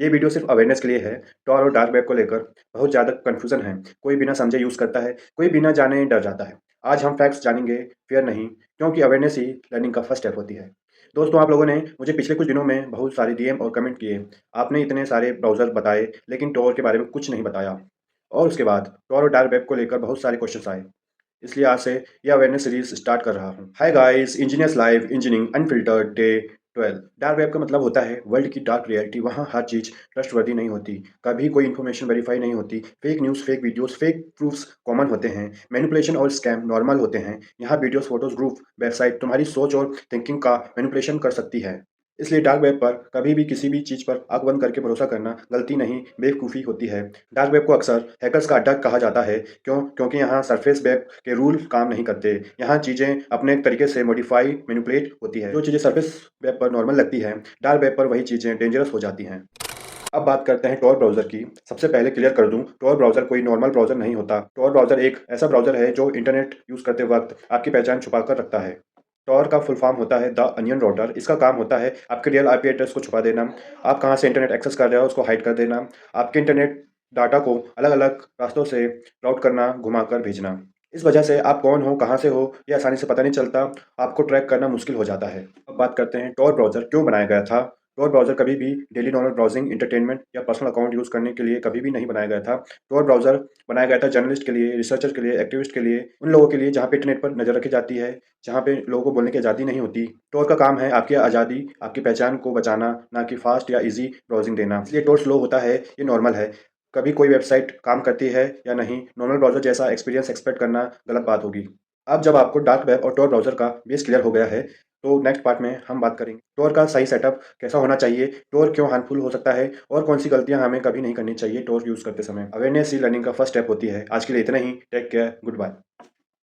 ये वीडियो सिर्फ अवेयरनेस के लिए है। टॉर और डार्क वेब को लेकर बहुत ज़्यादा कन्फ्यूज़न है। कोई बिना समझे यूज़ करता है, कोई बिना जाने डर जाता है। आज हम फैक्ट्स जानेंगे, फ़ियर नहीं, क्योंकि अवेयरनेस ही लर्निंग का फर्स्ट स्टेप होती है। दोस्तों, आप लोगों ने मुझे पिछले कुछ दिनों में बहुत सारे डीएम और कमेंट किए। आपने इतने सारे ब्राउज़र बताए, लेकिन टॉर के बारे में कुछ नहीं बताया। और उसके बाद टॉर और डार्क वेब को लेकर बहुत सारे क्वेश्चंस आए। इसलिए आज से ये अवेयरनेस सीरीज स्टार्ट कर रहा हूँ। Hi guys, engineers live engineering unfiltered day 12। Dark web का मतलब होता है वर्ल्ड की डार्क रियलिटी। वहाँ हर चीज़ ट्रस्टवर्दी नहीं होती, कभी कोई इन्फॉर्मेशन वेरीफाई नहीं होती, fake news, fake videos, fake proofs common होते हैं, मैनिपुलेशन और स्कैम नॉर्मल होते हैं। यहाँ वीडियोस, फोटोज, ग्रुप, वेबसाइट तुम्हारी सोच और थिंकिंग का मैनिपुलेशन कर सकती है। इसलिए डार्क वेब पर कभी भी किसी भी चीज़ पर आँख बंद करके भरोसा करना गलती नहीं, बेवकूफ़ी होती है। डार्क वेब को अक्सर हैकर्स का अड्डा कहा जाता है। क्योंकि यहाँ सरफेस वेब के रूल काम नहीं करते। यहाँ चीज़ें अपने तरीके से मॉडिफाई, मैनिपुलेट होती है। जो चीज़ें सरफेस वेब पर नॉर्मल लगती हैं, डार्क वेब पर वही चीज़ें डेंजरस हो जाती हैं। अब बात करते हैं टॉर ब्राउज़र की। सबसे पहले क्लियर कर दूँ, टॉर ब्राउज़र कोई नॉर्मल ब्राउज़र नहीं होता। टॉर ब्राउज़र एक ऐसा ब्राउज़र है जो इंटरनेट यूज़ करते वक़्त आपकी पहचान छुपा कर रखता है। टॉर का फुल फॉर्म होता है द अनियन राउटर। इसका काम होता है आपके रियल आईपी एड्रेस को छुपा देना, आप कहाँ से इंटरनेट एक्सेस कर रहे हो उसको हाइड कर देना, आपके इंटरनेट डाटा को अलग-अलग रास्तों से राउट करना, घुमाकर भेजना। इस वजह से आप कौन हो, कहाँ से हो, ये आसानी से पता नहीं चलता, आपको ट्रैक करना मुश्किल हो जाता है। अब बात करते हैं टॉर ब्राउज़र क्यों बनाया गया था। टॉर ब्राउज़र कभी भी डेली नॉर्मल ब्राउज़िंग, एंटरटेनमेंट या पर्सनल अकाउंट यूज़ करने के लिए कभी भी नहीं बनाया गया था। टॉर ब्राउज़र बनाया गया था जर्नलिस्ट के लिए, रिसर्चर के लिए, एक्टिविस्ट के लिए, उन लोगों के लिए जहाँ पे इंटरनेट पर नज़र रखी जाती है, जहाँ पे लोगों को बोलने की आज़ादी नहीं होती। टॉर का काम है आपकी आज़ादी, आपकी पहचान को बचाना, ना कि फास्ट या ईज़ी ब्राउज़िंग देना। इसलिए टॉर स्लो होता है, ये नॉर्मल है। कभी कोई वेबसाइट काम करती है या नहीं, नॉर्मल ब्राउज़र जैसा एक्सपीरियंस एक्सपेक्ट करना गलत बात होगी। अब जब आपको डार्क वेब और टॉर ब्राउज़र का बेस क्लियर हो गया है, तो नेक्स्ट पार्ट में हम बात करेंगे टॉर का सही सेटअप कैसा होना चाहिए, टॉर क्यों हार्मफुल हो सकता है और कौन सी गलतियां हमें कभी नहीं करनी चाहिए टॉर यूज़ करते समय। अवेयरनेस ही लर्निंग का फर्स्ट स्टेप होती है। आज के लिए इतना ही। Take care, good bye.